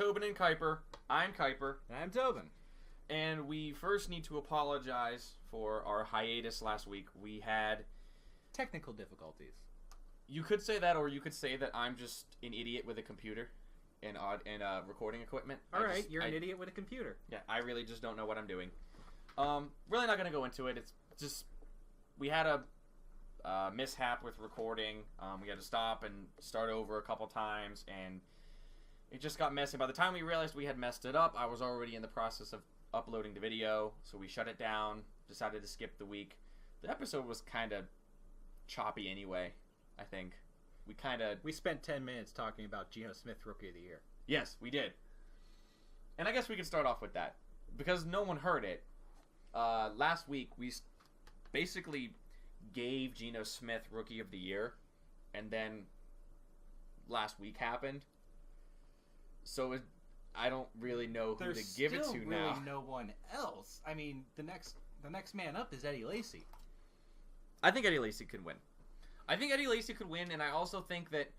Tobin and Keiper. I'm Keiper. And I'm Tobin. And we first need to apologize for our hiatus last week. We had technical difficulties. You could say that, or you could say that I'm just an idiot with a computer and recording equipment. Alright, you're an idiot with a computer. Yeah, I really just don't know what I'm doing. Really not going to go into it. It's just, we had a mishap with recording. We had to stop and start over a couple times, and it just got messy. By the time we realized we had messed it up, I was already in the process of uploading the video, so we shut it down, decided to skip the week. The episode was kind of choppy anyway, I think. We spent 10 minutes talking about Geno Smith Rookie of the Year. Yes, we did. And I guess we could start off with that, because no one heard it. Last week, we basically gave Geno Smith Rookie of the Year, and then last week happened. So I don't really know who to give it to now. There's still really no one else. I mean, the next man up is Eddie Lacy. I think Eddie Lacy could win. And I also think that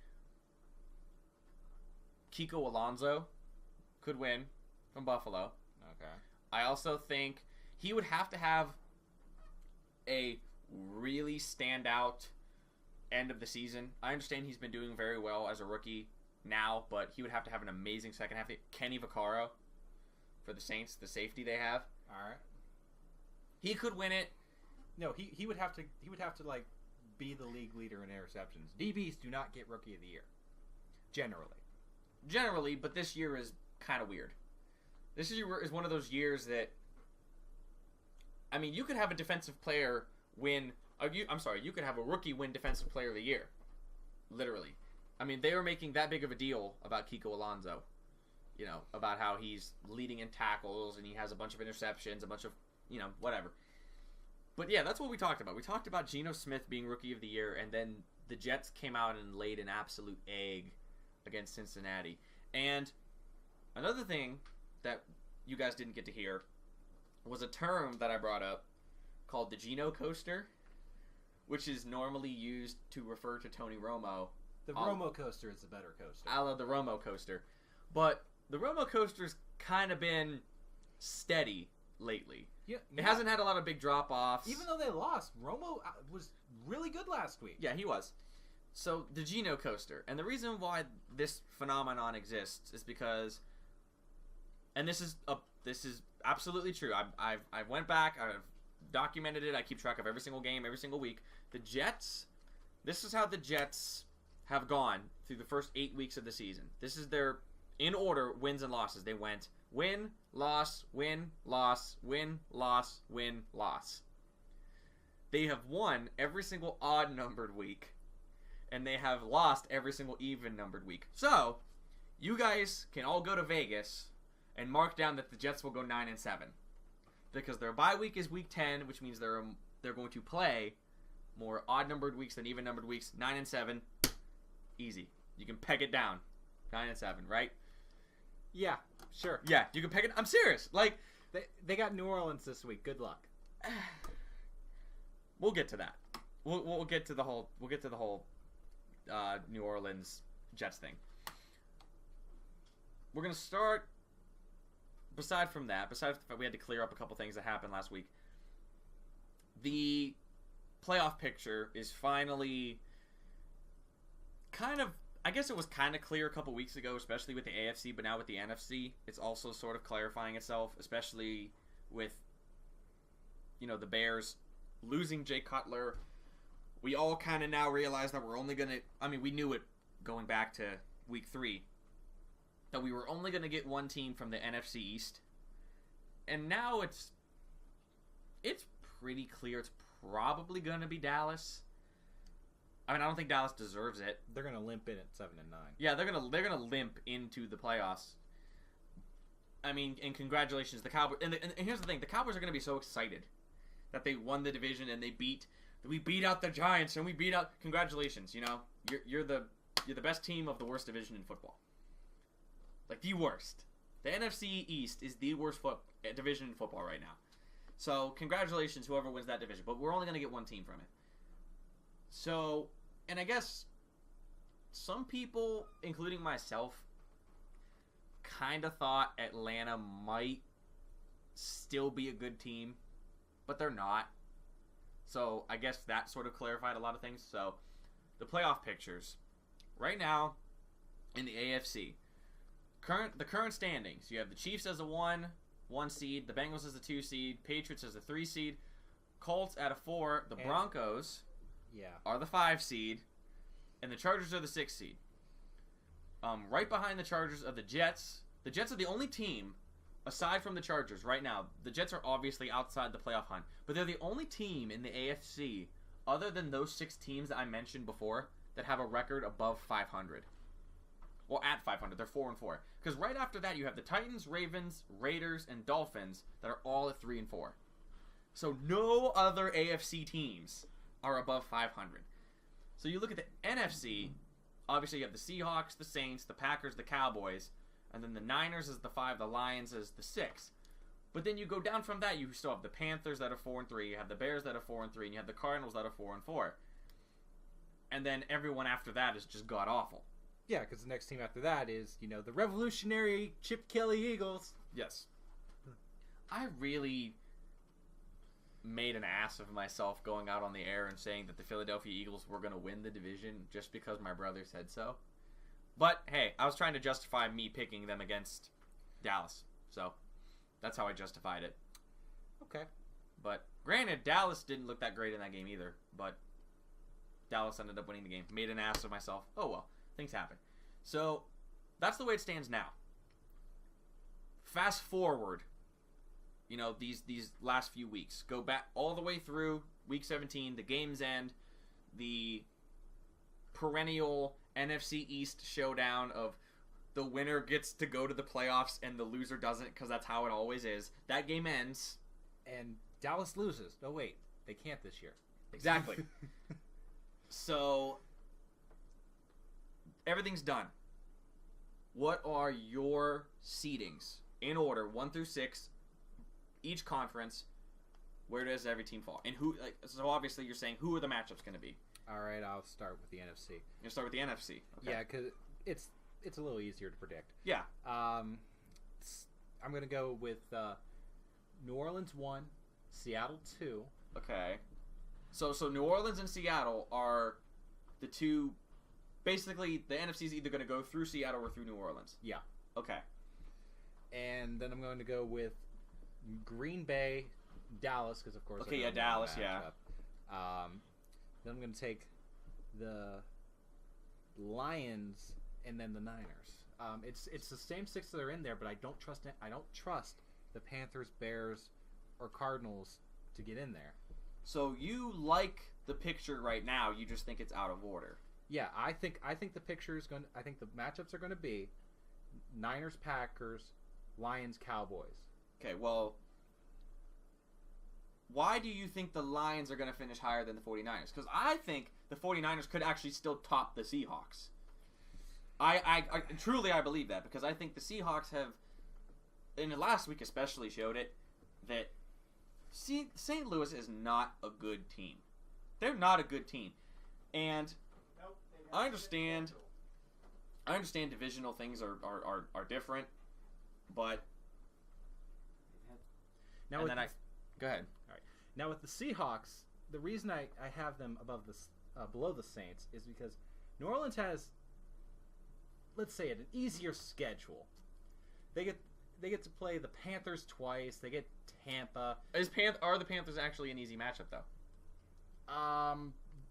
Kiko Alonso could win from Buffalo. Okay. I also think he would have to have a really standout end of the season. I understand he's been doing very well as a rookie now, but he would have to have an amazing second half. Kenny Vaccaro for the Saints, the safety they have. All right. He could win it. No, he would have to like be the league leader in interceptions. DBs do not get Rookie of the Year. Generally, but this year is kind of weird. This year is one of those years that, I mean, you could have a defensive player win. You could have a rookie win Defensive Player of the Year. Literally. I mean, they were making that big of a deal about Kiko Alonso. You know, about how he's leading in tackles and he has a bunch of interceptions, a bunch of, whatever. But yeah, that's what we talked about. We talked about Geno Smith being Rookie of the Year, and then the Jets came out and laid an absolute egg against Cincinnati. And another thing that you guys didn't get to hear was a term that I brought up called the Geno coaster, which is normally used to refer to Tony Romo. The Romo coaster is the better coaster. I love the Romo coaster. But the Romo coaster's kind of been steady lately. Yeah, it hasn't had a lot of big drop-offs. Even though they lost, Romo was really good last week. Yeah, he was. So, the Geno coaster. And the reason why this phenomenon exists is because, and this is absolutely true. I went back, I've documented it, I keep track of every single game, every single week. The Jets, this is how the Jets have gone through the first 8 weeks of the season. This is their, in order, wins and losses. They went win, loss, win, loss, win, loss, win, loss. They have won every single odd-numbered week, and they have lost every single even-numbered week. So, you guys can all go to Vegas and mark down that the Jets will go 9-7. Because their bye week is week 10, which means they're going to play more odd-numbered weeks than even-numbered weeks. 9-7, easy. You can peg it down. 9-7, right? Yeah, sure. Yeah, you can peg it. I'm serious. Like, they got New Orleans this week. Good luck. We'll get to that. We'll get to the whole New Orleans Jets thing. We're gonna start. Besides the fact we had to clear up a couple things that happened last week, the playoff picture is finally kind of, I guess it was kind of clear a couple weeks ago, especially with the AFC, but now with the NFC, it's also sort of clarifying itself, especially with, the Bears losing Jay Cutler. We all kind of now realize that we're only going to, we knew it going back to week 3, that we were only going to get one team from the NFC East. And now it's pretty clear it's probably going to be Dallas. I don't think Dallas deserves it. They're going to limp in at 7-9. Yeah, they're gonna limp into the playoffs. And congratulations, the Cowboys. And here's the thing: the Cowboys are going to be so excited that they won the division and we beat out the Giants and we beat out. Congratulations, you're the best team of the worst division in football. Like the worst. The NFC East is the worst division in football right now. So congratulations, whoever wins that division. But we're only going to get one team from it. So, and I guess some people, including myself, kind of thought Atlanta might still be a good team, but they're not. So I guess that sort of clarified a lot of things. So the playoff pictures right now in the AFC, the current standings, you have the Chiefs as a one seed, the Bengals as a 2 seed, Patriots as a 3 seed, Colts at a 4, the Broncos are the 5 seed, and the Chargers are the 6 seed. Right behind the Chargers are the Jets. The Jets are the only team, aside from the Chargers right now. The Jets are obviously outside the playoff hunt, but they're the only team in the AFC, other than those 6 teams that I mentioned before, that have a record above 500. Well, at 500. They're 4-4. Because right after that, you have the Titans, Ravens, Raiders, and Dolphins that are all at 3-4. So no other AFC teams are above 500. So you look at the NFC, obviously you have the Seahawks, the Saints, the Packers, the Cowboys, and then the Niners is the 5, the Lions is the 6. But then you go down from that, you still have the Panthers that are 4-3, you have the Bears that are 4-3, and you have the Cardinals that are 4-4. And then everyone after that is just god-awful. Yeah, because the next team after that is, the revolutionary Chip Kelly Eagles. Yes. I really made an ass of myself going out on the air and saying that the Philadelphia Eagles were going to win the division just because my brother said so. But, hey, I was trying to justify me picking them against Dallas. So, that's how I justified it. Okay. But, granted, Dallas didn't look that great in that game either. But, Dallas ended up winning the game. Made an ass of myself. Oh, well. Things happen. So, that's the way it stands now. Fast forward, these last few weeks. Go back all the way through Week 17, the games end, the perennial NFC East showdown of the winner gets to go to the playoffs and the loser doesn't, because that's how it always is. That game ends. And Dallas loses. Oh, wait. They can't this year. Exactly. So, everything's done. What are your seedings in order, 1 through 6, each conference? Where does every team fall? And who? So obviously, you're saying who are the matchups going to be? All right, I'll start with the NFC. You'll start with the NFC. Okay. Yeah, because it's a little easier to predict. Yeah. I'm going to go with New Orleans 1, Seattle 2. Okay. So New Orleans and Seattle are the two. Basically, the NFC is either going to go through Seattle or through New Orleans. Yeah. Okay. And then I'm going to go with Green Bay, Dallas, because of course. Okay, yeah, Dallas, yeah. Then I'm going to take the Lions and then the Niners. It's the same 6 that are in there, but I don't trust it. I don't trust the Panthers, Bears, or Cardinals to get in there. So you like the picture right now? You just think it's out of order? Yeah, I think the picture is going. I think the matchups are going to be Niners, Packers, Lions, Cowboys. Okay, well, why do you think the Lions are going to finish higher than the 49ers? Because I think the 49ers could actually still top the Seahawks. I truly believe that, because I think the Seahawks have, in the last week especially, showed it that St. Louis is not a good team. They're not a good team, and I understand divisional things are different, but now go ahead. All right. Now with the Seahawks, the reason I have them below the Saints is because New Orleans has, let's say it, an easier schedule. They get to play the Panthers twice. They get Tampa. Are the Panthers actually an easy matchup though?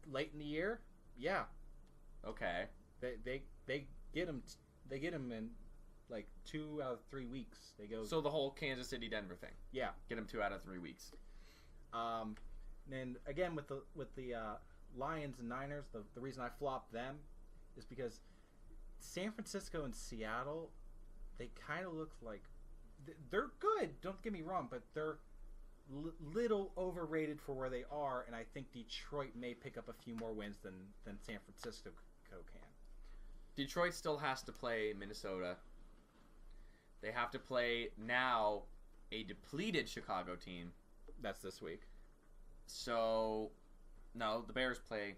Late in the year, yeah. Okay. They get them. They get them in like 2 out of 3 weeks. They go. So the whole Kansas City Denver thing. Yeah. Get them 2 out of 3 weeks. And again with the Lions and Niners, the reason I flopped them is because San Francisco and Seattle, they kind of look like they're good. Don't get me wrong, but they're little overrated for where they are, and I think Detroit may pick up a few more wins than San Francisco can. Detroit still has to play Minnesota. They have to play now a depleted Chicago team. That's this week. So, no, the Bears play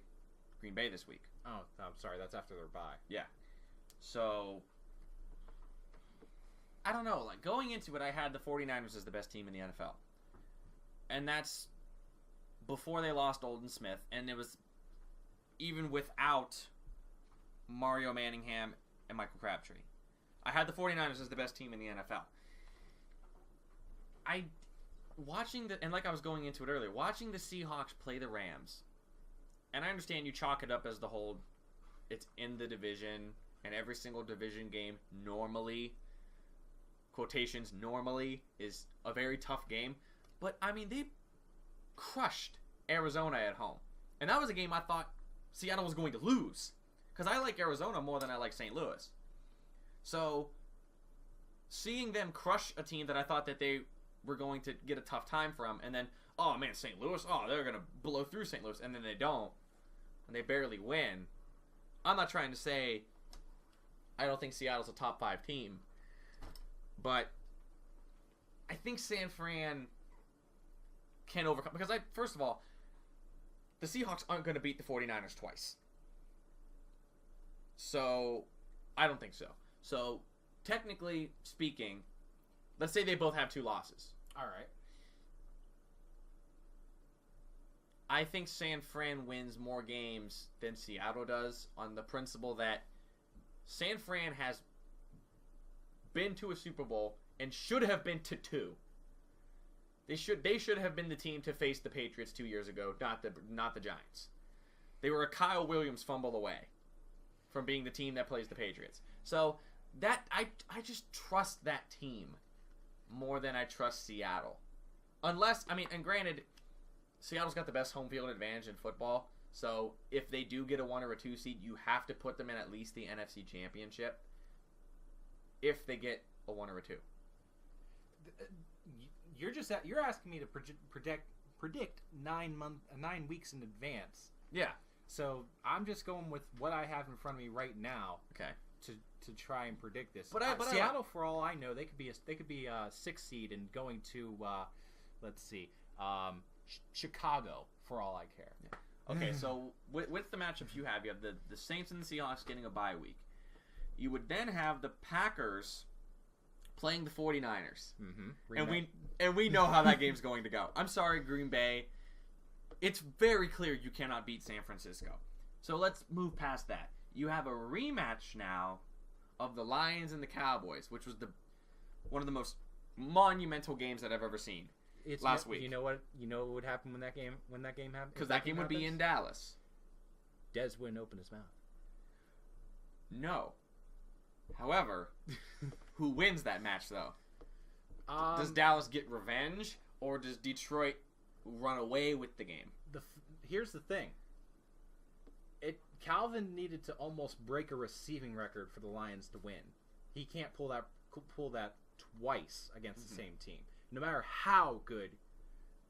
Green Bay this week. Oh, I'm sorry. That's after their bye. Yeah. So, I don't know. Like, going into it, I had the 49ers as the best team in the NFL. And that's before they lost Olden Smith. And it was even without Mario Manningham and Michael Crabtree. I had the 49ers as the best team in the NFL. And like I was going into it earlier, watching the Seahawks play the Rams, and I understand you chalk it up as the whole, it's in the division, and every single division game normally, quotations, normally, is a very tough game. But, I mean, they crushed Arizona at home. And that was a game I thought Seattle was going to lose. Because I like Arizona more than I like St. Louis. So, seeing them crush a team that I thought that they were going to get a tough time from, and then, oh man, St. Louis, oh, they're going to blow through St. Louis, and then they don't, and they barely win. I'm not trying to say I don't think Seattle's a top 5 team, but I think San Fran can overcome, because first of all, the Seahawks aren't going to beat the 49ers twice. So, I don't think so. So, technically speaking, let's say they both have 2 losses. All right. I think San Fran wins more games than Seattle does, on the principle that San Fran has been to a Super Bowl and should have been to 2. They should have been the team to face the Patriots 2 years ago, not the Giants. They were a Kyle Williams fumble away from being the team that plays the Patriots. So that I just trust that team more than I trust Seattle. Unless, I mean, and granted, Seattle's got the best home field advantage in football, so if they do get a 1 or a 2 seed, you have to put them in at least the NFC Championship if they get a 1 or a 2. You're asking me to predict 9 weeks in advance. Yeah. So I'm just going with what I have in front of me right now. Okay. To try and predict this. But Seattle, for all I know, they could be a 6 seed and going to let's see, Chicago, for all I care. Yeah. Okay, so with the matchups you have the Saints and the Seahawks getting a bye week. You would then have the Packers playing the 49ers. Mm-hmm. And we know how that game's going to go. I'm sorry, Green Bay. It's very clear you cannot beat San Francisco. So let's move past that. You have a rematch now of the Lions and the Cowboys, which was one of the most monumental games that I've ever seen last week. You know what would happen when that game happened? Because that game would be in Dallas. Dez wouldn't open his mouth. No. However, who wins that match, though? Does Dallas get revenge, or does Detroit run away with the game? Here's the thing. Calvin needed to almost break a receiving record for the Lions to win. He can't pull that twice against the same team, no matter how good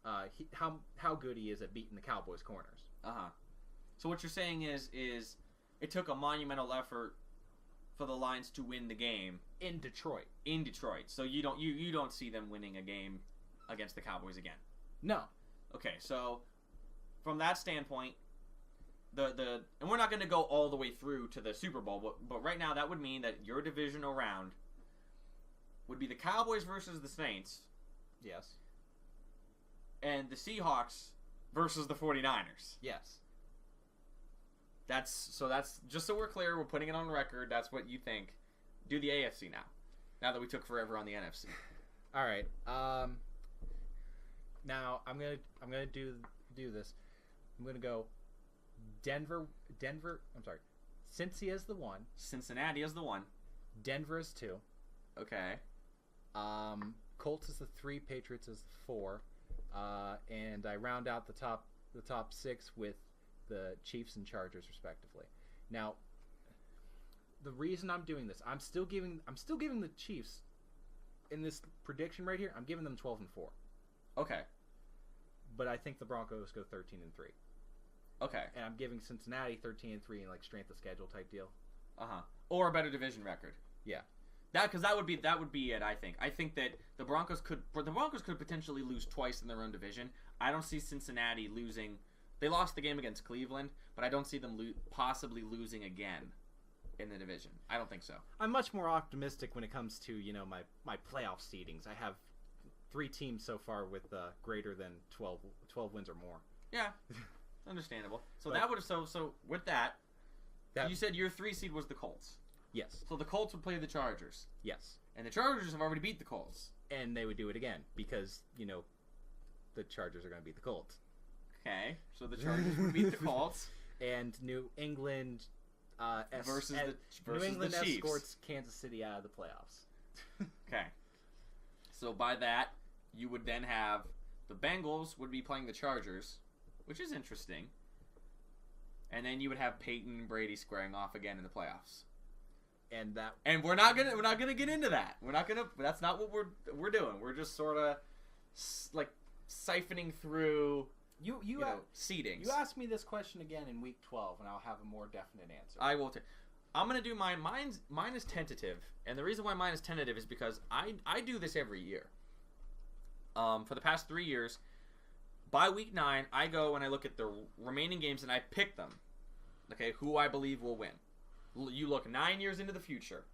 how good he is at beating the Cowboys' corners. So what you're saying is it took a monumental effort for the Lions to win the game in Detroit. So you don't see them winning a game against the Cowboys again. No. Okay, so from that standpoint, and we're not going to go all the way through to the Super Bowl, but right now that would mean that your divisional round would be the Cowboys versus the Saints. Yes. And the Seahawks versus the 49ers. Yes. That's just so we're clear, we're putting it on record. That's what you think. Do the AFC now that we took forever on the NFC. All right. Now I'm gonna do this. I'm gonna go Denver. I'm sorry. Cincy is the 1. Cincinnati is the 1. Denver is 2. Okay. Colts is the 3. Patriots is the 4. And I round out the top 6 with the Chiefs and Chargers respectively. Now, the reason I'm doing this, I'm still giving the Chiefs in this prediction right here. I'm giving them 12-4. Okay. But I think the Broncos go 13-3. Okay. And I'm giving Cincinnati 13-3 in like strength of schedule type deal. Or a better division record. Yeah. Because that would be it. I think that the Broncos could potentially lose twice in their own division. I don't see Cincinnati losing. They lost the game against Cleveland, but I don't see them possibly losing again in the division. I don't think so. I'm much more optimistic when it comes to my playoff seedings. I have 3 teams so far with greater than 12 wins or more. Yeah, understandable. So But- that would so with that, you said your 3 seed was the Colts. Yes, So the Colts would play the Chargers, yes, and the Chargers have already beat the Colts. and they would do it again because the Chargers are going to beat the Colts. Okay, so the Chargers would beat the Colts. And New England Versus New England the Chiefs. escorts Kansas City out of the playoffs. Okay. So by that, you would then have the Bengals would be playing the Chargers, which is interesting. And then you would have Peyton and Brady squaring off again in the playoffs. And we're not gonna get into that. That's not what we're doing. We're just sort of like siphoning through seedings. You ask me this question again in week 12, and I'll have a more definite answer. I will. I'm gonna do mine. Mine is tentative, and the reason why mine is tentative is because I do this every year. For the past 3 years, by week 9, I go and I look at the remaining games and I pick them. Okay, who I believe will win. You look 9 years into the future,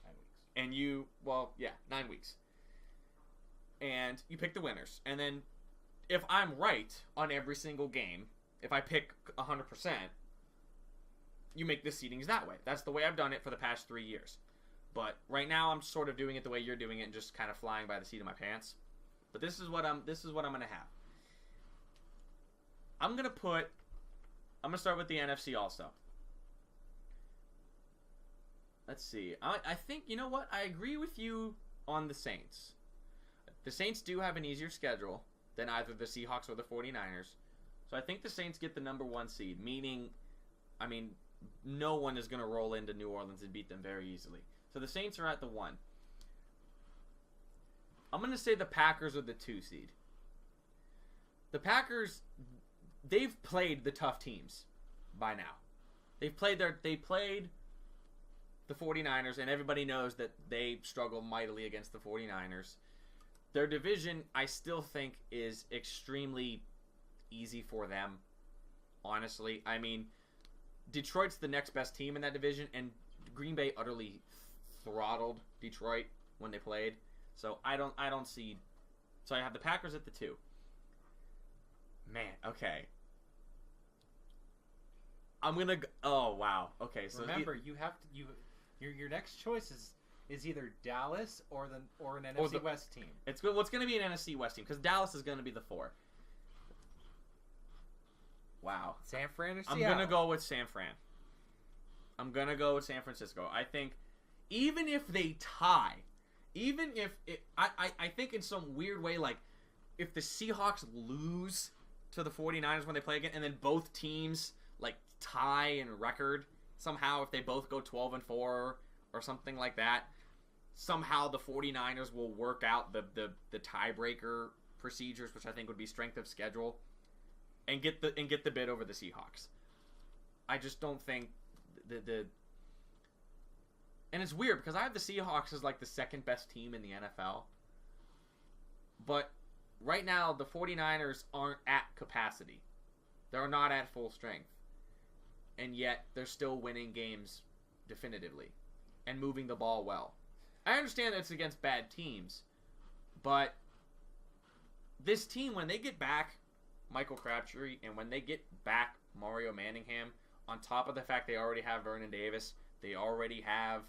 9 weeks. and 9 weeks, and you pick the winners. And then, if I'm right on every single game, if I pick 100%. You make the seedings that way. That's the way I've done it for the past 3 years. But right now I'm sort of doing it the way you're doing it and just kind of flying by the seat of my pants. But this is what I'm gonna have. I'm gonna start with the NFC also. Let's see. I think, you know what? I agree with you on the Saints. The Saints do have an easier schedule than either the Seahawks or the 49ers. So I think the Saints get the number 1 seed, meaning, no one is going to roll into New Orleans and beat them very easily. So the Saints are at the 1. I'm going to say the Packers are the 2 seed. The Packers, they've played the tough teams by now. They played the 49ers, and everybody knows that they struggle mightily against the 49ers. Their division, I still think, is extremely easy for them, honestly. Detroit's the next best team in that division, and Green Bay utterly throttled Detroit when they played. So I don't see. So I have the Packers at the 2. Man, okay. I'm gonna. Oh wow. Okay, so remember, you have to. Your next choice is either Dallas or an NFC West team. It's good. What's going to be an NFC West team? Because Dallas is going to be the 4. Wow. San Fran or I'm Seattle? going to go with San Fran. I'm going to go with San Francisco. I think even if they tie, I think in some weird way, like if the Seahawks lose to the 49ers when they play again, and then both teams like tie in record somehow, if they both go 12-4 or something like that, somehow the 49ers will work out the tiebreaker procedures, which I think would be strength of schedule, and get the bid over the Seahawks. I just don't think the and it's weird because I have the Seahawks as like the second best team in the NFL. But right now the 49ers aren't at capacity. They're not at full strength. And yet they're still winning games definitively and moving the ball well. I understand that it's against bad teams, but this team, when they get back Michael Crabtree and when they get back Mario Manningham, on top of the fact they already have Vernon Davis, they already have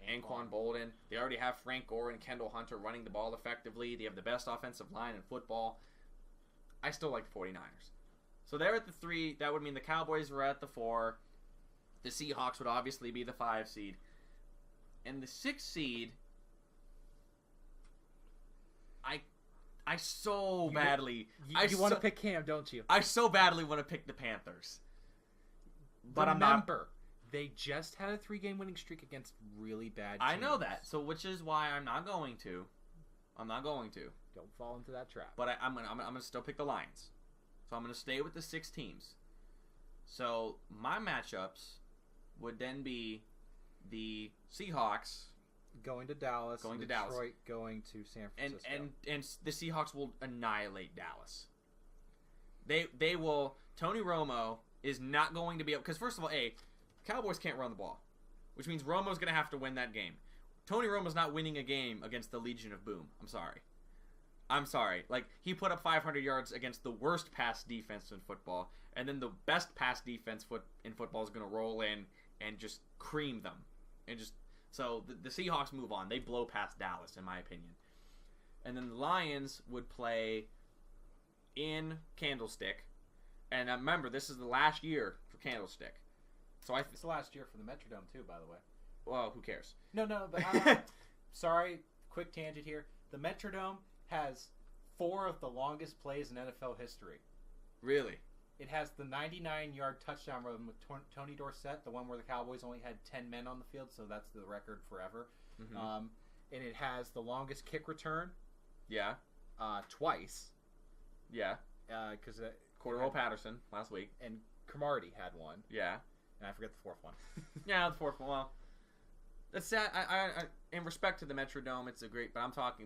Anquan Bolden, they already have Frank Gore and Kendall Hunter running the ball effectively, they have the best offensive line in football, I still like the 49ers. So they're at the 3. That would mean the Cowboys were at the 4. The Seahawks would obviously be the 5 seed. And the 6 seed, I so badly... You want to pick Cam, don't you? I so badly want to pick the Panthers. But Remember, they just had a 3-game winning streak against really bad teams. I know that, so which is why I'm not going to. Don't fall into that trap. But I'm gonna still pick the Lions. So I'm going to stay with the 6 teams. So my matchups would then be the Seahawks going to Dallas, Detroit going to San Francisco. And the Seahawks will annihilate Dallas. They will. Tony Romo is not going to be able, because first of all, Cowboys can't run the ball. which means Romo's going to have to win that game. Tony Romo's not winning a game against the Legion of Boom. I'm sorry. Like, he put up 500 yards against the worst pass defense in football, and then the best pass defense in football is going to roll in and just cream them. And just so the Seahawks move on. They blow past Dallas, in my opinion. And then the Lions would play in Candlestick. And remember, this is the last year for Candlestick. So It's the last year for the Metrodome, too, by the way. well, who cares? No, but sorry, quick tangent here. The Metrodome has 4 of the longest plays in NFL history. Really? It has the 99-yard touchdown run with Tony Dorsett, the one where the Cowboys only had 10 men on the field, so that's the record forever. Mm-hmm. And it has the longest kick return. Yeah. Twice. Yeah. Because Cordero Patterson last week. And Cromartie had one. Yeah. And I forget the 4th one. Yeah, the 4th one. Well, that's sad. I in respect to the Metrodome, it's a great. But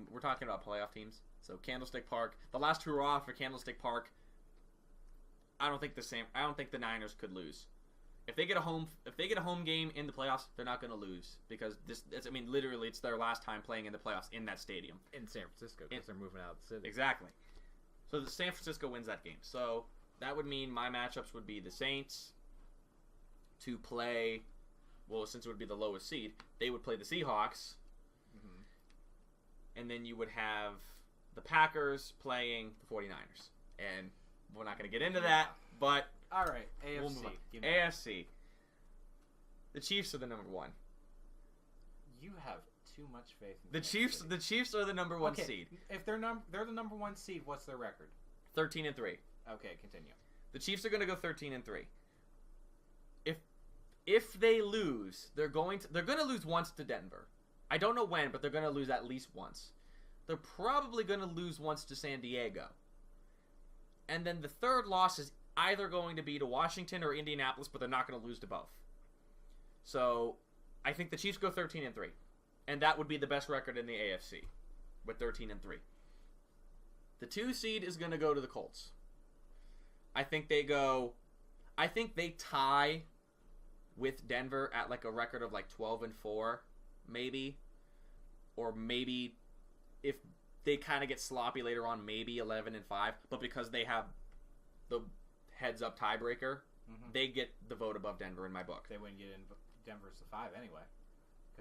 we're talking about playoff teams. So Candlestick Park, the last hurrah for Candlestick Park. I don't think the Niners could lose. If they get a home game in the playoffs, they're not going to lose because literally, it's their last time playing in the playoffs in that stadium in San Francisco because they're moving out of the city. Exactly. So the San Francisco wins that game. So that would mean my matchups would be the Saints to play. Well, since it would be the lowest seed, they would play the Seahawks, and then you would have the Packers playing the 49ers. And we're not going to get into that, but all right, AFC. We'll move on. AFC. The Chiefs are the number 1. You have too much faith in the Chiefs. The Chiefs are the number 1 seed. If they're the number 1 seed, what's their record? 13-3. Okay, continue. The Chiefs are going to go 13-3. If they lose, they're going to lose once to Denver. I don't know when, but they're going to lose at least once. They're probably going to lose once to San Diego. And then the third loss is either going to be to Washington or Indianapolis, but they're not going to lose to both. So I think the Chiefs go 13-3. And that would be the best record in the AFC with 13-3. The 2 seed is going to go to the Colts. I think they tie with Denver at like a record of like 12-4, maybe. Or maybe if they kind of get sloppy later on, maybe 11-5. But because they have the heads-up tiebreaker, they get the vote above Denver in my book. They wouldn't get in Denver's the 5 anyway.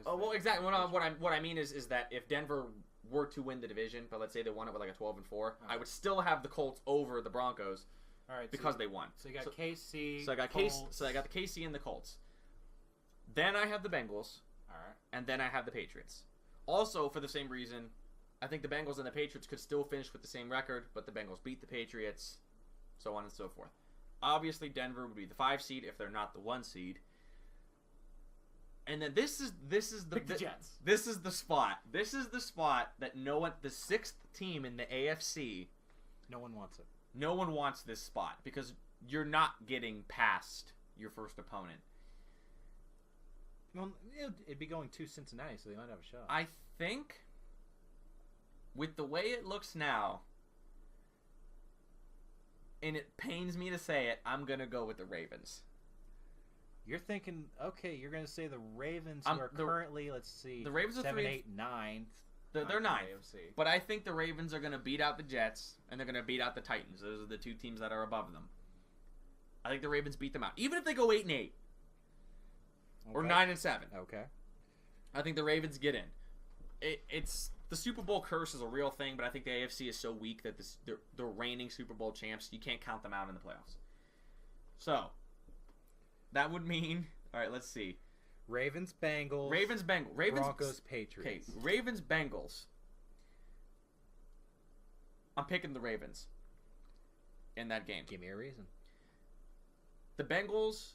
Oh, well, exactly. What I mean is that if Denver were to win the division, but let's say they won it with like a 12-4, I would still have the Colts over the Broncos. All right, because they won. So you got KC. So I got Colts. So I got the KC and the Colts. Then I have the Bengals. All right. And then I have the Patriots. Also, for the same reason, I think the Bengals and the Patriots could still finish with the same record, but the Bengals beat the Patriots, so on and so forth. Obviously, Denver would be the 5 seed if they're not the 1 seed. And then this is the Jets. This is the spot. This is the spot that the 6th team in the AFC. No one wants it. No one wants this spot because you're not getting past your first opponent. Well, it'd be going to Cincinnati, so they might have a shot. I think, with the way it looks now, and it pains me to say it, I'm going to go with the Ravens. You're thinking, okay, you're going to say the Ravens who are currently, let's see, the Ravens are 7, 8, 9. They're 9th. But I think the Ravens are going to beat out the Jets, and they're going to beat out the Titans. Those are the 2 teams that are above them. I think the Ravens beat them out. Even if they go 8-8. Or 9-7. Okay. I think the Ravens get in. It's the Super Bowl curse is a real thing, but I think the AFC is so weak that they're reigning Super Bowl champs. You can't count them out in the playoffs. So that would mean, all right, let's see. Ravens, Bengals. Broncos, Patriots. Okay, Ravens, Bengals. I'm picking the Ravens in that game. Give me a reason. The Bengals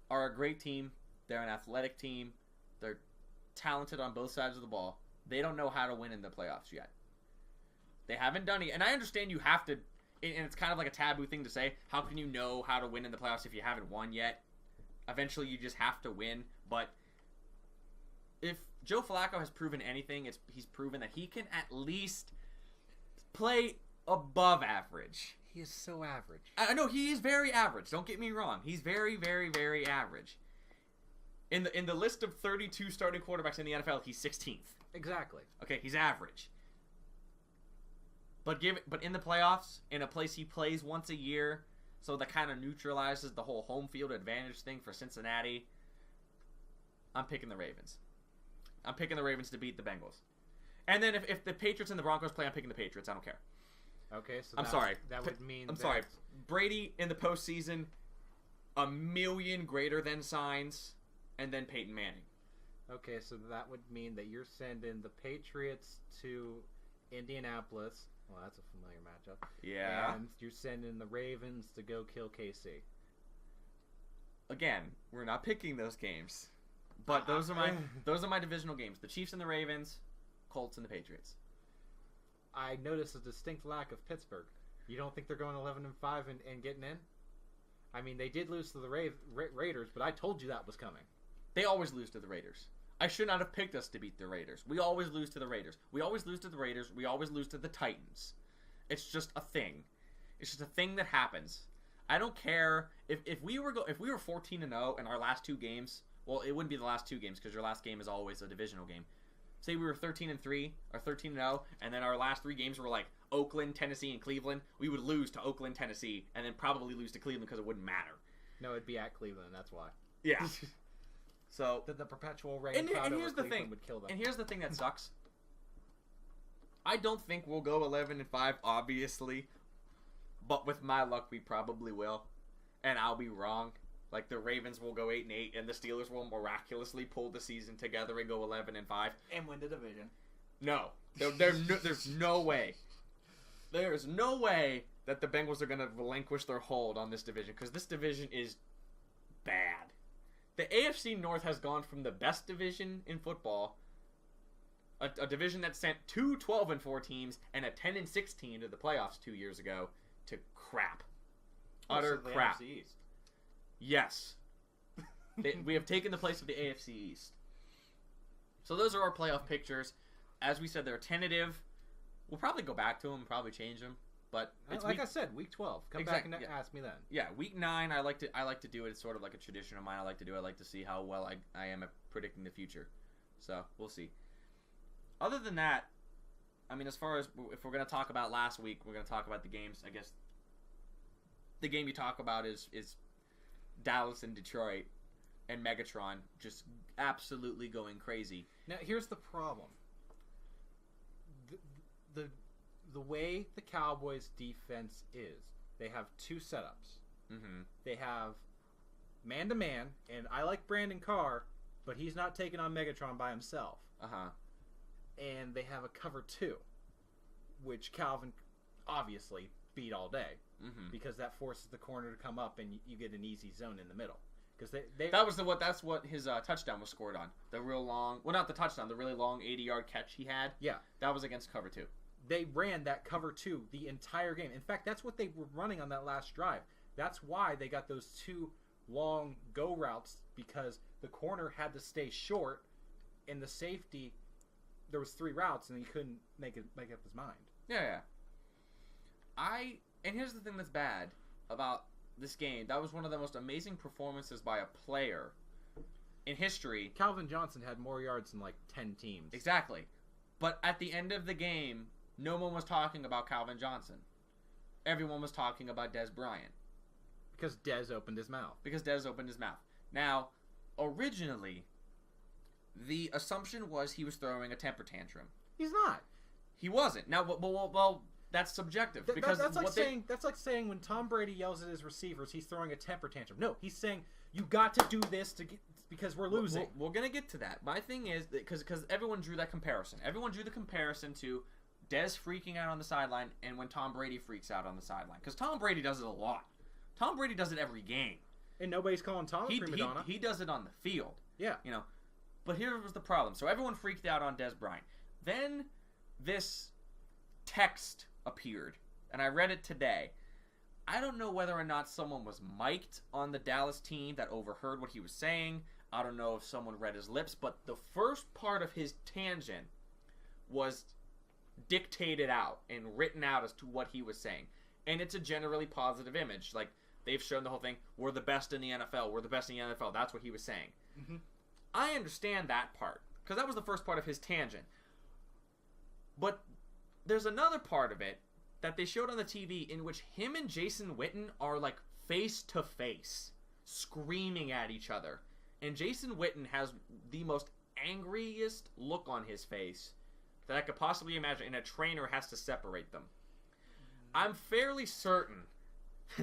are a great team. They're an athletic team. They're talented on both sides of the ball. They don't know how to win in the playoffs yet. They haven't done it. And I understand you have to, and it's kind of like a taboo thing to say. How can you know how to win in the playoffs if you haven't won yet? Eventually, you just have to win. But if Joe Flacco has proven anything, he's proven that he can at least play above average. He is so average. I know he is very average. Don't get me wrong. He's very, very, very average. In the list of 32 starting quarterbacks in the NFL, he's 16th. Exactly. Okay, he's average. But in the playoffs, in a place he plays once a year, so that kind of neutralizes the whole home field advantage thing for Cincinnati, I'm picking the Ravens. I'm picking the Ravens to beat the Bengals. And then if the Patriots and the Broncos play, I'm picking the Patriots. I don't care. Okay, so I'm sorry. That would mean sorry. Brady in the postseason, a million greater than signs, and then Peyton Manning. Okay, so that would mean that you're sending the Patriots to Indianapolis. Well, that's a familiar matchup. Yeah. And you're sending the Ravens to go kill KC. Again, we're not picking those games, but those are my divisional games: the Chiefs and the Ravens, Colts and the Patriots. I noticed a distinct lack of Pittsburgh. You don't think they're going 11-5 and getting in? I mean, they did lose to the Raiders, but I told you that was coming. They always lose to the Raiders. I should not have picked us to beat the Raiders. We always lose to the Raiders. We always lose to the Raiders. We always lose to the Titans. It's just a thing. It's just a thing that happens. I don't care if we were 14-0 in our last two games. Well, it wouldn't be the last two games because your last game is always a divisional game. Say we were 13-3 or 13-0, and then our last three games were like Oakland, Tennessee, and Cleveland. We would lose to Oakland, Tennessee, and then probably lose to Cleveland because it wouldn't matter. No, it'd be at Cleveland. That's why. Yeah. So the perpetual reign crowd over Cleveland would kill them. And here's the thing that sucks. I don't think we'll go 11-5, obviously, but with my luck, we probably will, and I'll be wrong. Like the Ravens will go 8-8, and the Steelers will miraculously pull the season together and go 11-5 and win the division. No, there's no way. There's no way that the Bengals are going to relinquish their hold on this division because this division is bad. The AFC North has gone from the best division in football, a division that sent two 12-4 teams and a 10-6 team to the playoffs 2 years ago, to crap. Utter crap. NFC East. Yes. We have taken the place of the AFC East. So those are our playoff pictures. As we said, they're tentative. We'll probably go back to them, probably change them. But it's like I said, week 12. Come back and ask me then. Yeah, week 9. I like to do it. It's sort of like a tradition of mine. I like to do it. I like to see how well I am at predicting the future. So we'll see. Other than that, I mean, as far as if we're gonna talk about last week, we're gonna talk about the games. I guess the game you talk about is Dallas and Detroit and Megatron just absolutely going crazy. Now here's the problem. The way the Cowboys' defense is, they have two setups. Mm-hmm. They have man-to-man, and I like Brandon Carr, but he's not taking on Megatron by himself. Uh-huh. And they have a cover 2, which Calvin obviously beat all day, because that forces the corner to come up, and you get an easy zone in the middle. Because that's what his touchdown was scored on. The real long, well, not the touchdown, the really long 80-yard catch he had. Yeah. That was against cover 2. They ran that cover 2 the entire game. In fact, that's what they were running on that last drive. That's why they got those 2 long go routes, because the corner had to stay short, and the safety, there was 3 routes, and he couldn't make up his mind. Yeah. And here's the thing that's bad about this game. That was one of the most amazing performances by a player in history. Calvin Johnson had more yards than like 10 teams. Exactly. But at the end of the game, no one was talking about Calvin Johnson. Everyone was talking about Dez Bryant. Because Dez opened his mouth. Now, originally, the assumption was he was throwing a temper tantrum. He's not. He wasn't. Now, well, that's subjective. Because that's like saying when Tom Brady yells at his receivers, he's throwing a temper tantrum. No, he's saying, you got to do this because we're losing. We're going to get to that. My thing is, because everyone drew that comparison. Everyone drew the comparison to Dez freaking out on the sideline and when Tom Brady freaks out on the sideline. Because Tom Brady does it a lot. Tom Brady does it every game. And nobody's calling Tom a prima donna. He does it on the field. Yeah. But here was the problem. So everyone freaked out on Dez Bryant. Then this text appeared, and I read it today. I don't know whether or not someone was mic'd on the Dallas team that overheard what he was saying. I don't know if someone read his lips, but the first part of his tangent was dictated out and written out as to what he was saying. And it's a generally positive image. Like, they've shown the whole thing, we're the best in the NFL, that's what he was saying. I understand that part, because that was the first part of his tangent. But there's another part of it that they showed on the TV in which him and Jason Witten are like face to face, screaming at each other. And Jason Witten has the most angriest look on his face that I could possibly imagine, and a trainer has to separate them. I'm fairly certain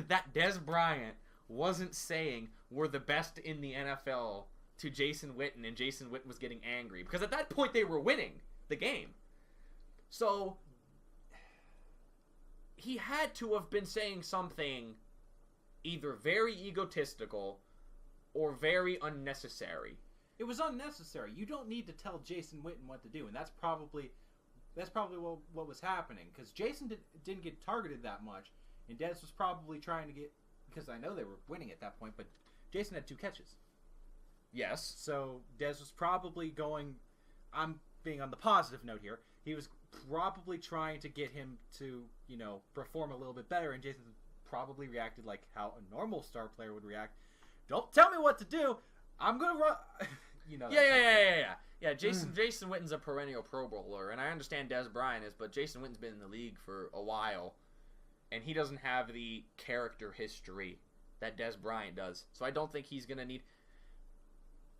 that Dez Bryant wasn't saying we're the best in the NFL to Jason Witten, and Jason Witten was getting angry. Because at that point they were winning the game. So he had to have been saying something either very egotistical or very unnecessary. It was unnecessary. You don't need to tell Jason Witten what to do, and that's probably what was happening, because Jason didn't get targeted that much, and Dez was probably trying to get, because I know they were winning at that point, but Jason had 2 catches. Yes. So Dez was probably going, I'm being on the positive note here, he was probably trying to get him to, perform a little bit better, and Jason probably reacted like how a normal star player would react. Don't tell me what to do. I'm going to run. Yeah, Jason Witten's a perennial Pro Bowler, and I understand Dez Bryant is, but Jason Witten's been in the league for a while, and he doesn't have the character history that Dez Bryant does. So I don't think he's going to need...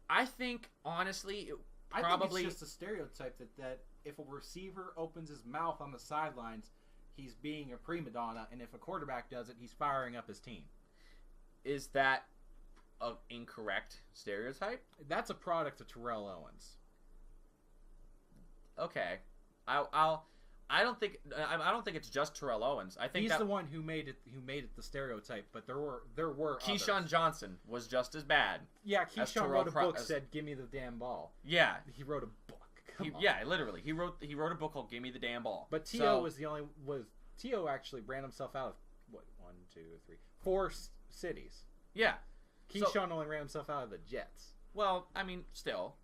I think, honestly, I think it's just a stereotype that if a receiver opens his mouth on the sidelines, he's being a prima donna, and if a quarterback does it, he's firing up his team. Is that an incorrect stereotype? That's a product of Terrell Owens. Okay, I don't think it's just Terrell Owens. I think he's the one who made it the stereotype, but there were Keyshawn others. Johnson was just as bad. Yeah, Keyshawn wrote a book said "Give me the damn ball." Yeah, he wrote a book. Yeah, literally, he wrote a book called "Give Me the Damn Ball." But T.O. T.O. actually ran himself out of 1, 2, 3, 4 cities. Yeah, Keyshawn only ran himself out of the Jets. Well, I mean, still.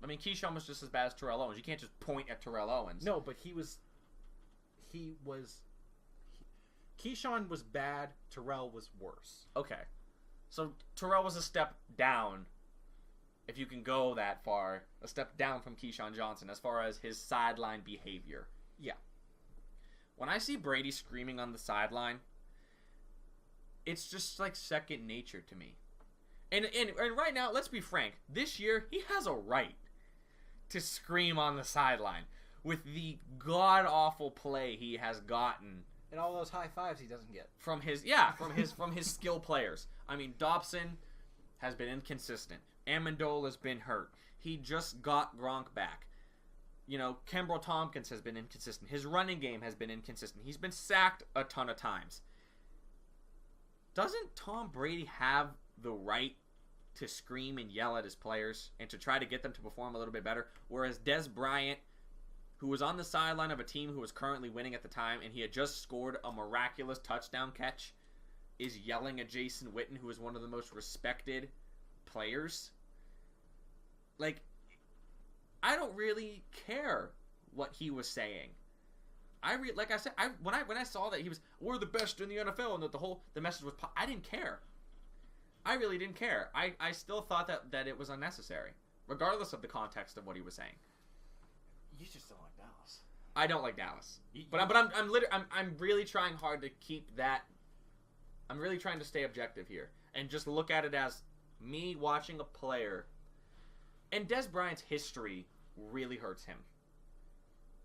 I mean, Keyshawn was just as bad as Terrell Owens. You can't just point at Terrell Owens. No, but Keyshawn was bad. Terrell was worse. Okay. So Terrell was a step down, if you can go that far, a step down from Keyshawn Johnson as far as his sideline behavior. Yeah. When I see Brady screaming on the sideline, it's just like second nature to me. And right now, let's be frank, this year he has a right to scream on the sideline with the god-awful play he has gotten. And all those high fives he doesn't get. From his skill players. I mean, Dobson has been inconsistent. Amendola's been hurt. He just got Gronk back. Kemba Tompkins has been inconsistent. His running game has been inconsistent. He's been sacked a ton of times. Doesn't Tom Brady have the right to scream and yell at his players and to try to get them to perform a little bit better? Whereas Dez Bryant, who was on the sideline of a team who was currently winning at the time, and he had just scored a miraculous touchdown catch, is yelling at Jason Witten, who is one of the most respected players. Like, I don't really care what he was saying. Like I said, when I saw that he was, we're the best in the NFL, and that the message was, I didn't care. I really didn't care. I still thought that it was unnecessary, regardless of the context of what he was saying. You just don't like Dallas. I don't like Dallas, but I'm really trying hard to keep that. I'm really trying to stay objective here and just look at it as me watching a player. And Dez Bryant's history really hurts him.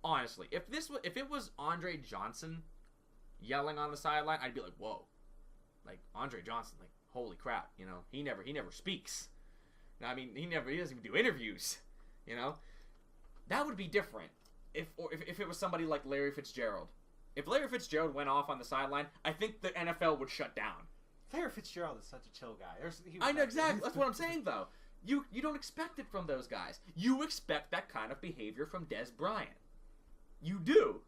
Honestly, if it was Andre Johnson yelling on the sideline, I'd be like, whoa, like Andre Johnson, like holy crap, he never speaks. I mean, he doesn't even do interviews, That would be different if it was somebody like Larry Fitzgerald. If Larry Fitzgerald went off on the sideline, I think the NFL would shut down. Larry Fitzgerald is such a chill guy. I know exactly. That's what I'm saying, though. You don't expect it from those guys. You expect that kind of behavior from Dez Bryant. You do.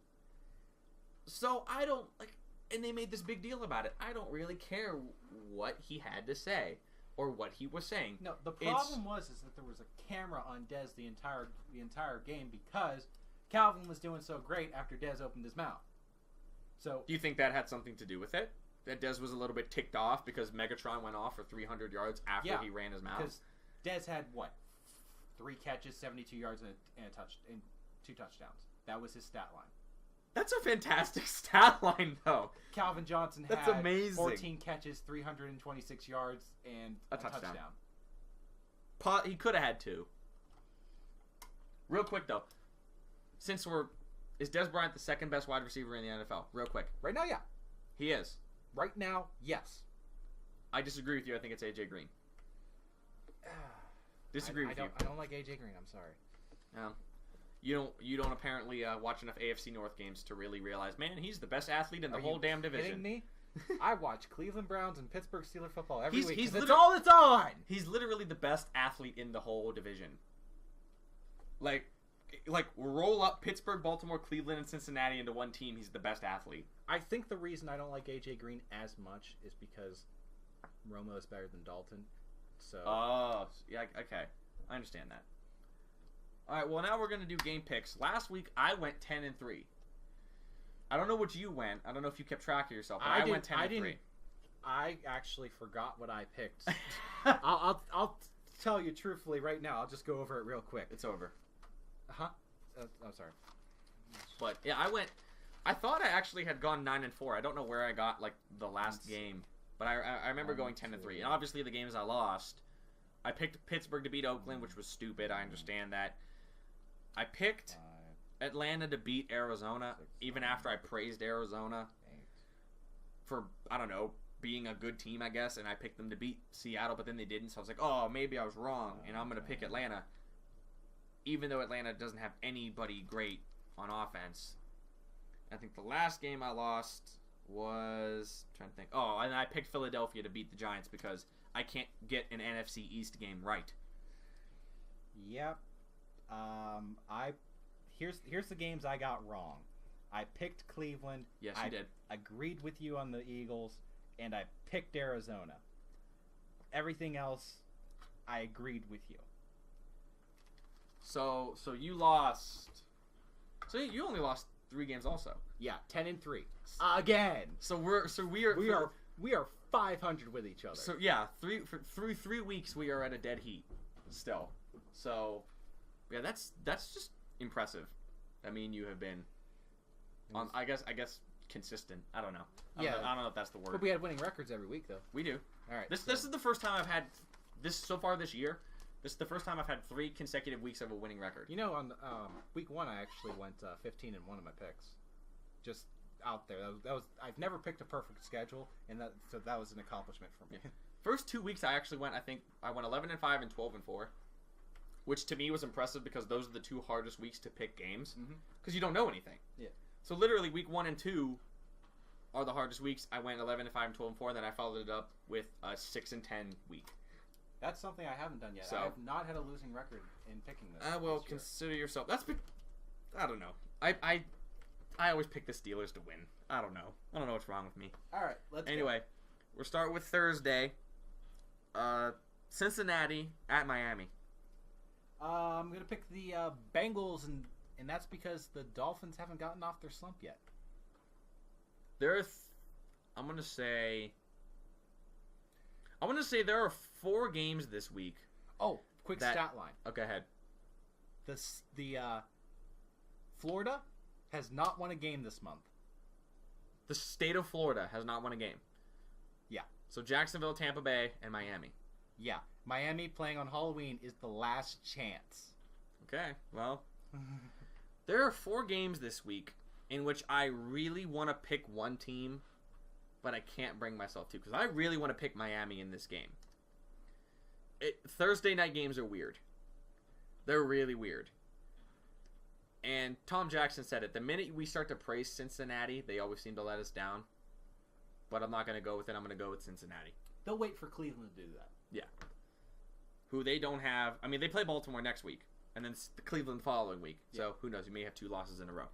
So I don't like, and they made this big deal about it. I don't really care what he had to say or what he was saying. No, the problem is that there was a camera on Dez the entire game because Calvin was doing so great after Dez opened his mouth. So do you think that had something to do with it? That Dez was a little bit ticked off because Megatron went off for 300 yards after he ran his mouth? Because Dez had, 3 catches, 72 yards, and 2 touchdowns. That was his stat line. That's a fantastic stat line, though. Calvin Johnson That's had amazing. 14 catches, 326 yards, and a touchdown. He could have had 2. Real quick, though. Is Dez Bryant the second best wide receiver in the NFL? Real quick. Right now, yeah. He is. Right now, yes. I disagree with you. I think it's A.J. Green. Disagree with you. I don't like A.J. Green. I'm sorry. You don't apparently watch enough AFC North games to really realize, man, he's the best athlete in the whole damn division. Kidding me? I watch Cleveland Browns and Pittsburgh Steelers football every week. He's That's all that's on. He's literally the best athlete in the whole division. Like roll up Pittsburgh, Baltimore, Cleveland, and Cincinnati into one team. He's the best athlete. I think the reason I don't like A.J. Green as much is because Romo is better than Dalton. So. Oh, yeah, okay. I understand that. All right, well, now we're going to do game picks. Last week, I went 10-3. I don't know what you went. I don't know if you kept track of yourself, but I went 10-3. I actually forgot what I picked. I'll tell you truthfully right now. I'll just go over it real quick. It's over. Huh? I'm sorry. But, yeah, I thought I actually had gone 9-4. I don't know where I got, like, the last game. But I remember going 10-3. And obviously, the games I lost, I picked Pittsburgh to beat Oakland, which was stupid. I understand that. I picked Atlanta to beat Arizona, even after I praised Arizona for, I don't know, being a good team, I guess. And I picked them to beat Seattle, but then they didn't. So I was like, oh, maybe I was wrong, and I'm going to pick Atlanta. Even though Atlanta doesn't have anybody great on offense. I think the last game I lost was... I'm trying to think. Oh, and I picked Philadelphia to beat the Giants because I can't get an NFC East game right. Yep. Here's the games I got wrong. I picked Cleveland. Yes, you did. I agreed with you on the Eagles, and I picked Arizona. Everything else, I agreed with you. So you lost. So you only lost 3 games also. Yeah, 10-3 again. So we are 500 with each other. So yeah, through 3 weeks we are at a dead heat still. So yeah, that's just impressive. I mean, you have been on. I guess consistent. I don't know. I don't know if that's the word. But we had winning records every week though. We do. All right. This is the first time I've had this so far this year. This is the first time I've had 3 consecutive weeks of a winning record. You know, on week 1, I actually went 15 in one of my picks. Just out there. That was I've never picked a perfect schedule, and that was an accomplishment for me. First 2 weeks, I actually went. I think I went 11-5 and 12-4, which to me was impressive because those are the 2 hardest weeks to pick games because you don't know anything. Yeah. So literally, week 1 and 2 are the hardest weeks. I went 11-5 and 12-4, and then I followed it up with a 6-10 week. That's something I haven't done yet. So, I have not had a losing record in picking this. Well, this year. consider yourself. I don't know. I always pick the Steelers to win. I don't know what's wrong with me. All right, let's Anyway, we'll start with Thursday. Cincinnati at Miami. I'm gonna pick the Bengals, and that's because the Dolphins haven't gotten off their slump yet. I'm gonna say there are 4 games this week. Oh, quick stat line. Okay, ahead. The Florida has not won a game this month. The state of Florida has not won a game. Yeah. So Jacksonville, Tampa Bay, and Miami. Yeah. Miami playing on Halloween is the last chance. Okay, well, there are 4 games this week in which I really want to pick one team, but I can't bring myself to because I really want to pick Miami in this game. Thursday night games are weird. They're really weird. And Tom Jackson said it. The minute we start to praise Cincinnati, they always seem to let us down. But I'm not going to go with it. I'm going to go with Cincinnati. They'll wait for Cleveland to do that. Yeah. Who they don't have. I mean, they play Baltimore next week. And then the Cleveland the following week. So who knows? We may have 2 losses in a row.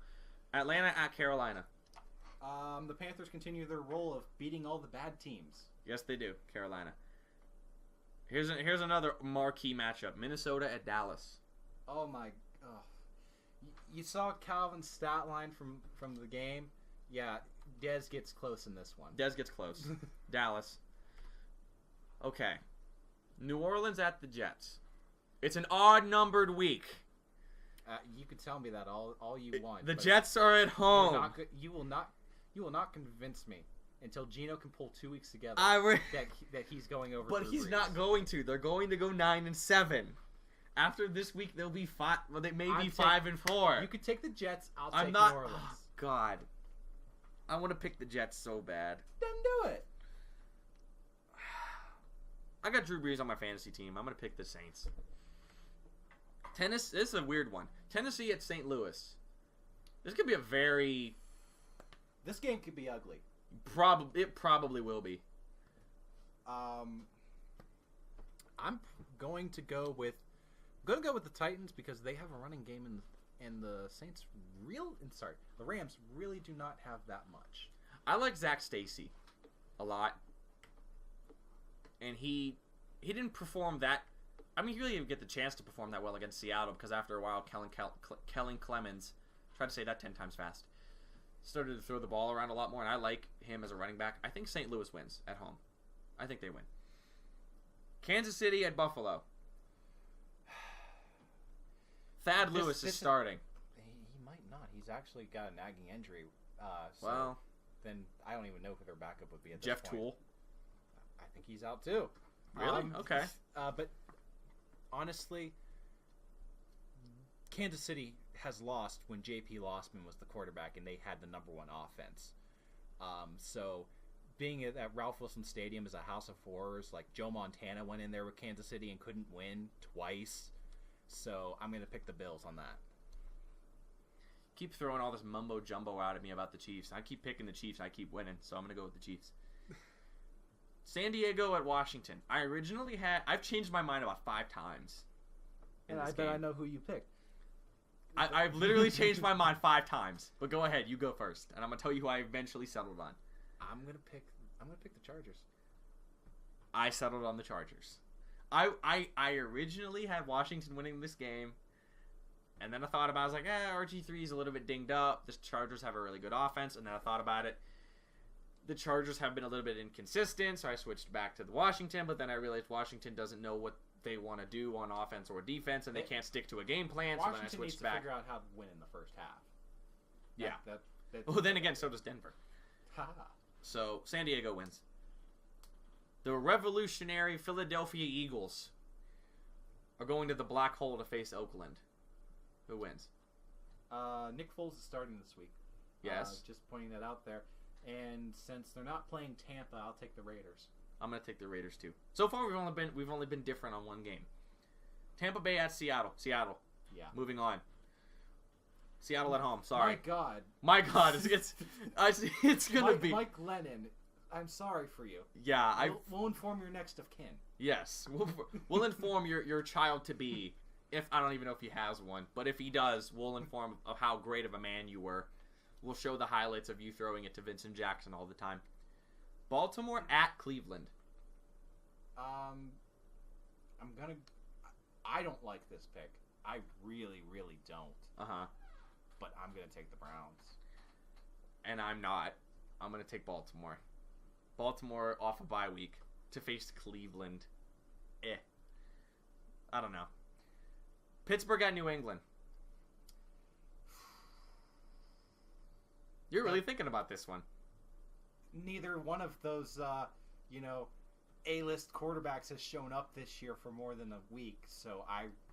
Atlanta at Carolina. The Panthers continue their role of beating all the bad teams. Yes, they do. Carolina. Here's another marquee matchup. Minnesota at Dallas. Oh my! You saw Calvin's stat line from the game. Yeah, Dez gets close in this one. Dez gets close. Dallas. Okay. New Orleans at the Jets. It's an odd-numbered week. You can tell me that all you want. The but Jets are at home. You will not convince me until Gino can pull 2 weeks together that he's going over. But Drew he's Brees. not going to. They're going to go 9-7. After this week, they'll be 5. Well, they may be 5-4. You could take the Jets. I'm take not. New Orleans. Oh, God, I want to pick the Jets so bad. Then do it. I got Drew Brees on my fantasy team. I'm gonna pick the Saints. This is a weird one. Tennessee at St. Louis. This could be a very. This game could be ugly. It probably will be. I'm going to go with the Titans because they have a running game and the Saints the Rams really do not have that much. I like Zach Stacy a lot. And he didn't perform that. I mean, he really didn't get the chance to perform that well against Seattle because after a while, Kellen Clemens, tried to say that 10 times fast, started to throw the ball around a lot more, and I like him as a running back. I think St. Louis wins at home. I think they win. Kansas City at Buffalo. Thad Lewis is starting. He might not. He's actually got a nagging injury. Then I don't even know who their backup would be at this Jeff point. Toole. I think he's out too. Really? Okay. But honestly, Kansas City has lost when J.P. Lossman was the quarterback and they had the number one offense. So being at Ralph Wilson Stadium is a house of horrors. Like Joe Montana went in there with Kansas City and couldn't win twice. So I'm going to pick the Bills on that. Keep throwing all this mumbo jumbo out at me about the Chiefs. I keep picking the Chiefs. I keep winning, so I'm going to go with the Chiefs. San Diego at Washington. I've changed my mind about 5 times. And I bet I know who you picked. I've literally changed my mind 5 times. But go ahead, you go first, and I'm gonna tell you who I eventually settled on. I'm gonna pick the Chargers. I settled on the Chargers. I originally had Washington winning this game, and then I thought about it. I was like, RG3 is a little bit dinged up. The Chargers have a really good offense, and then I thought about it. The Chargers have been a little bit inconsistent, so I switched back to the Washington, but then I realized Washington doesn't know what they want to do on offense or defense, and they can't stick to a game plan, so then I switched back. Washington needs to figure out how to win in the first half. Yeah. Well, then again, so does Denver. So, San Diego wins. The revolutionary Philadelphia Eagles are going to the black hole to face Oakland. Who wins? Nick Foles is starting this week. Yes. Just pointing that out there. And since they're not playing Tampa, I'll take the Raiders. I'm gonna take the Raiders too. So far, we've only been different on one game. Tampa Bay at Seattle. Seattle. Yeah. Moving on. Seattle at home. Sorry. My God. It's gonna be Mike Lennon. I'm sorry for you. Yeah. We'll inform your next of kin. Yes. We'll inform your child to be. If I don't even know if he has one, but if he does, we'll inform of how great of a man you were. We'll show the highlights of you throwing it to Vincent Jackson all the time. Baltimore at Cleveland. I don't like this pick. I really, really don't. Uh-huh. But I'm gonna take the Browns. And I'm not. I'm gonna take Baltimore. Baltimore off a bye week to face Cleveland. I don't know. Pittsburgh at New England. You're really thinking about this one. Neither one of those, A-list quarterbacks has shown up this year for more than a week, so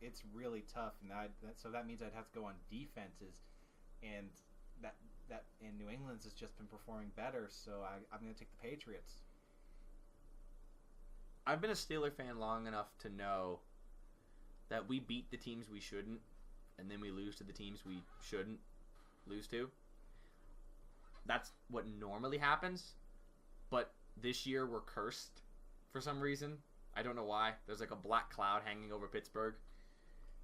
it's really tough, and so that means I'd have to go on defenses, and that in New England's has just been performing better, so I'm going to take the Patriots. I've been a Steeler fan long enough to know that we beat the teams we shouldn't, and then we lose to the teams we shouldn't lose to. That's what normally happens, but this year we're cursed for some reason. I don't know why. There's like a black cloud hanging over Pittsburgh.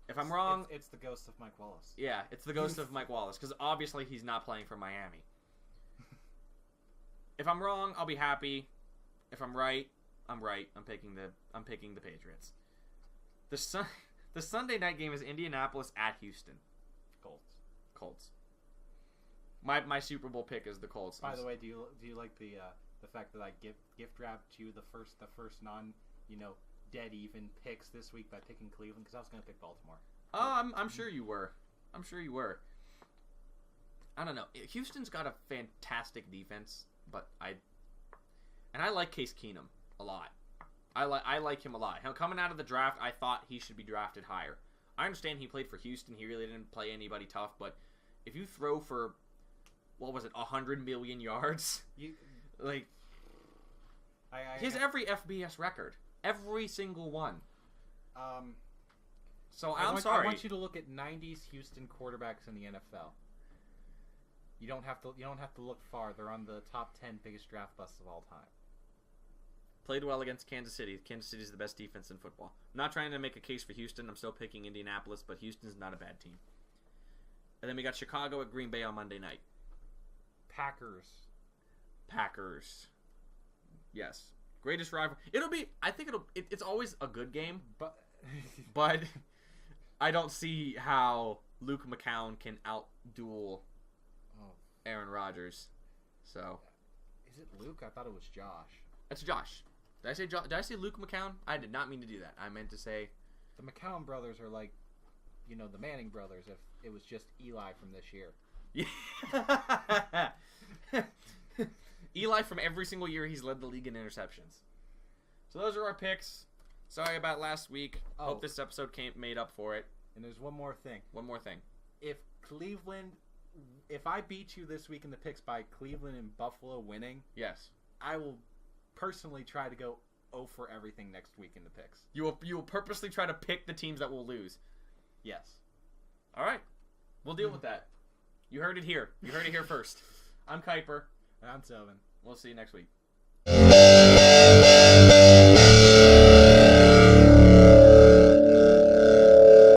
If I'm wrong... It's the ghost of Mike Wallace. Yeah, it's the ghost of Mike Wallace, because obviously he's not playing for Miami. If I'm wrong, I'll be happy. If I'm right, I'm right. I'm picking the Patriots. The Sunday night game is Indianapolis at Houston. Colts. My Super Bowl pick is the Colts. By the way, do you like the fact that I gift wrapped you the first non dead even picks this week by picking Cleveland because I was going to pick Baltimore. Oh, I'm sure you were. I'm sure you were. I don't know. Houston's got a fantastic defense, but I like Case Keenum a lot. I like him a lot. Coming out of the draft, I thought he should be drafted higher. I understand he played for Houston. He really didn't play anybody tough, but if you throw for, what was it, 100 million yards? He has every FBS record. Every single one. So I'm sorry. I want you to look at 90s Houston quarterbacks in the NFL. You don't have to look far. They're on the top 10 biggest draft busts of all time. Played well against Kansas City. Kansas City is the best defense in football. I'm not trying to make a case for Houston. I'm still picking Indianapolis, but Houston's not a bad team. And then we got Chicago at Green Bay on Monday night. Packers. Yes. Greatest rival. It's always a good game, but I don't see how Luke McCown can outduel Aaron Rodgers. So. Is it Luke? I thought it was Josh. That's Josh. Did I say Luke McCown? I did not mean to do that. I meant to say the McCown brothers are like, the Manning brothers. If it was just Eli from this year. Yeah. Eli from every single year he's led the league in interceptions. So those are our picks. Sorry about last week. Hope this episode made up for it. And there's one more thing. If I beat you this week in the picks by Cleveland and Buffalo winning, yes, I will personally try to go 0 for everything next week in the picks. You will purposely try to pick the teams that will lose. Yes. All right. We'll deal with that. You heard it here. You heard it here first. I'm Keiper. And I'm Tobin. We'll see you next week.